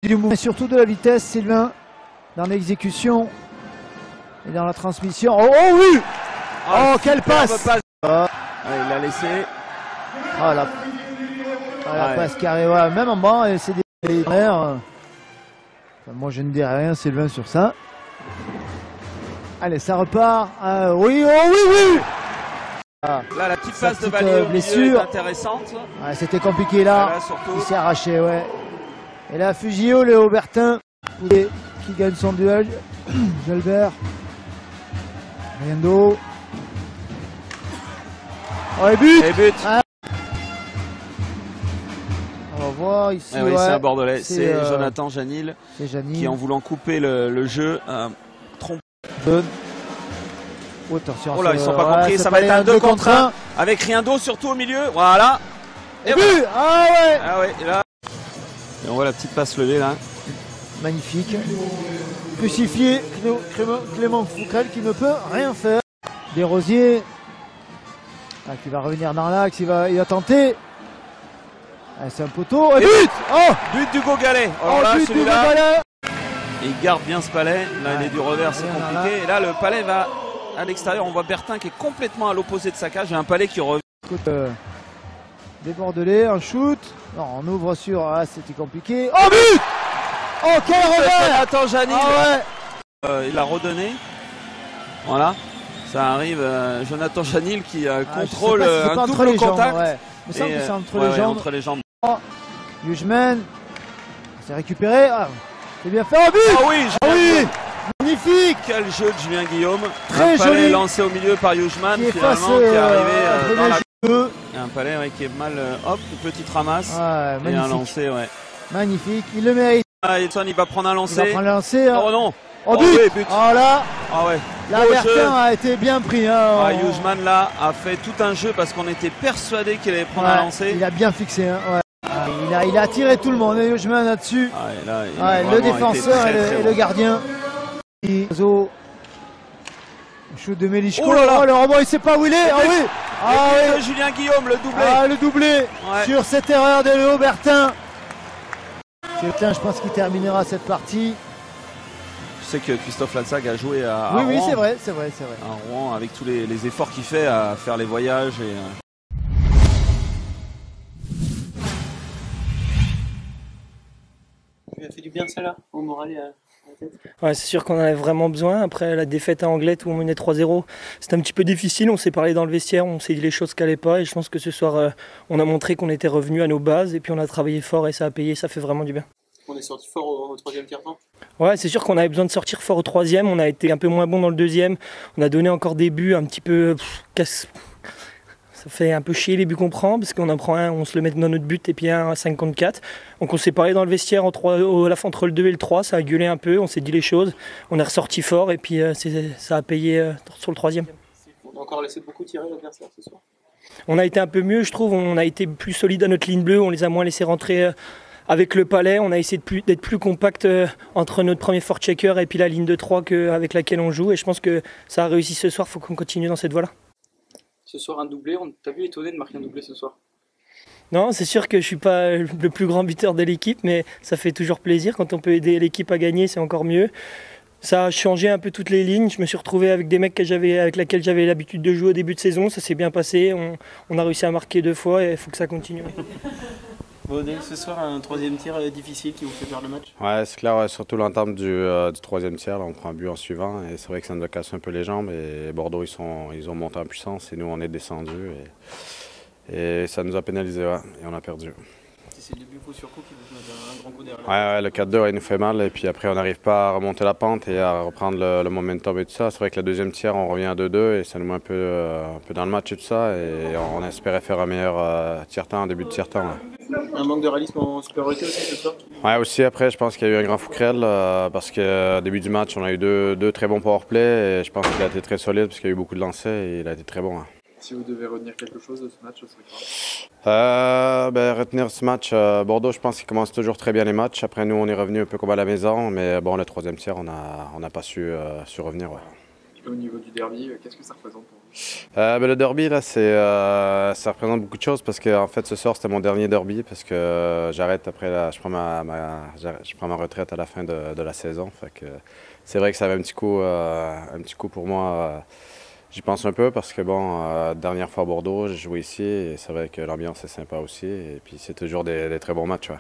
du mouvement et surtout de la vitesse, Sylvain, dans l'exécution et dans la transmission. Oh, oh oui! Oh, quelle passe! Ah, il l'a laissé. Ah, la passe carrée, ouais, même en bas, c'est des enfin, moi, je ne dis rien, Sylvain, sur ça. Allez, ça repart. Oui, oh oui, oui! Là, la petite passe de Valier blessure est intéressante. Ouais, c'était compliqué là. Il s'est arraché, ouais. Et là, Fugio, le Aubertin, qui gagne son duel. Gelbert. Riendo. Oh, et but! Et but! Ah. On va voir ici. Ah oui, c'est un Bordelais. C'est Jonathan Janil qui, en voulant couper le jeu, trompe. Oh, attention, oh là, ils sont pas compris. Ça va être un 2 contre 1 avec Riendo surtout au milieu. Voilà. Et but! Ah ouais! Ah ouais, et là. Et on voit la petite passe levée là. Magnifique. Crucifié, Clément Fouquel qui ne peut rien faire. Desrosiers qui va revenir dans l'axe, il va tenter. C'est un poteau. Et but! Oh! But d'Hugo Gallet. Oh, là, but d'Hugo Gallet. Il garde bien ce palais. Là, il est du revers, c'est compliqué. Et là, le palais va à l'extérieur. On voit Bertin qui est complètement à l'opposé de sa cage. Et un palais qui revient. Des Bordelais, un shoot. Non, on ouvre sur. Ah, c'était compliqué. Oh, but! Oh, quel revers! Attends, Janil. Ah ouais. Il a redonné. Voilà. Ça arrive. Jonathan Janil qui contrôle un double contact. Ouais. Il me semble que c'est entre les jambes. Oh, Hugman. C'est récupéré. Ah, c'est bien fait. Oh, but! Ah oui, oui! Magnifique! Quel jeu de Julien Guillaume. Très un palais joli. Lancé au milieu par Hugman Qui finalement, qui est arrivé dans la... Un palais qui est mal, hop, une petite ramasse et un lancer, ouais. Magnifique, il le mérite. Ah, Edson, il va prendre un lancer. Il va prendre un lancer. Hein. Oh non! Oh, but! Oui, but. Oh là! Ah ouais. Là, Bertin a été bien pris. Hein, Hugman là a fait tout un jeu parce qu'on était persuadé qu'il allait prendre un lancer. Il a bien fixé. Hein, ouais. Il a attiré tout le monde. Hugman là-dessus. Le défenseur et le gardien. Le shoot de Melichko. Oh là là. Oh, le rebond, il sait pas où il est. Ah oui! Ah oui! Julien Guillaume, le doublé. Ah, le doublé sur cette erreur de Léo Bertin. Je pense qu'il terminera cette partie. Je sais que Christophe Latsag a joué à oui, Rouen. Oui, c'est vrai. À Rouen, avec tous les efforts qu'il fait à faire les voyages. Ça fait du bien ça là, au moral et à la tête. Ouais, c'est sûr qu'on en avait vraiment besoin. Après la défaite à Anglette où on menait 3-0, c'était un petit peu difficile. On s'est parlé dans le vestiaire, on s'est dit les choses qui n'allaient pas. Et je pense que ce soir, on a montré qu'on était revenu à nos bases. Et puis on a travaillé fort et ça a payé, ça fait vraiment du bien. On est sorti fort au troisième tiers-temps. Ouais, c'est sûr qu'on avait besoin de sortir fort au troisième. On a été un peu moins bon dans le deuxième. On a donné encore des buts un petit peu... Ça fait un peu chier les buts qu'on prend, parce qu'on en prend un, on se le met dans notre but, et puis un à 5 contre 4. Donc on s'est parlé dans le vestiaire entre le 2 et le 3, ça a gueulé un peu, on s'est dit les choses. On est ressorti fort, et puis ça a payé sur le troisième. On a encore laissé beaucoup tirer l'adversaire ce soir. On a été un peu mieux, je trouve. On a été plus solide à notre ligne bleue, on les a moins laissés rentrer avec le palais. On a essayé d'être plus compact entre notre premier forechecker et puis la ligne de 3 avec laquelle on joue. Et je pense que ça a réussi ce soir, il faut qu'on continue dans cette voie-là. Ce soir un doublé, on t'a vu étonné de marquer un doublé ce soir? Non, c'est sûr que je ne suis pas le plus grand buteur de l'équipe, mais ça fait toujours plaisir. Quand on peut aider l'équipe à gagner, c'est encore mieux. Ça a changé un peu toutes les lignes. Je me suis retrouvé avec des mecs avec lesquels j'avais l'habitude de jouer au début de saison. Ça s'est bien passé. On a réussi à marquer 2 fois et il faut que ça continue. Baudel, ce soir, un troisième tir difficile qui vous fait perdre le match? Ouais, c'est clair, surtout l'entame du troisième tiers. Là, on prend un but en suivant et c'est vrai que ça nous a cassé un peu les jambes. Et Bordeaux, ils ont monté en puissance et nous, on est descendus. Et ça nous a pénalisé, ouais, et on a perdu. C'est le but sur coup qui vous met un grand coup derrière. Ouais, le 4-2, il nous fait mal. Et puis après, on n'arrive pas à remonter la pente et à reprendre le momentum et tout ça. C'est vrai que la deuxième tiers, on revient à 2-2 et ça nous met un peu dans le match et tout ça. Et on espérait faire un meilleur tiers-temps, début de tiers-temps. Ouais. Un manque de réalisme en supériorité aussi ce soir? Ouais, aussi après, je pense qu'il y a eu un grand Fouquerel parce qu'au début du match, on a eu deux très bons powerplay et je pense qu'il a été très solide parce qu'il y a eu beaucoup de lancers et il a été très bon. Hein. Si vous devez retenir quelque chose de ce match, ce serait quoi? Retenir ce match, Bordeaux, je pense qu'il commence toujours très bien les matchs. Après, nous, on est revenu un peu comme à la maison, mais bon, le troisième tiers, on n'a pas su revenir. Ouais. Au niveau du derby, qu'est-ce que ça représente pour vous? Le derby, là, ça représente beaucoup de choses parce que en fait, ce soir, c'était mon dernier derby parce que j'arrête après, je prends ma retraite à la fin de la saison. Fait que c'est vrai que ça avait un petit coup pour moi. J'y pense un peu parce que, bon, dernière fois à Bordeaux, j'ai joué ici et c'est vrai que l'ambiance est sympa aussi. Et puis, c'est toujours des très bons matchs. Ouais.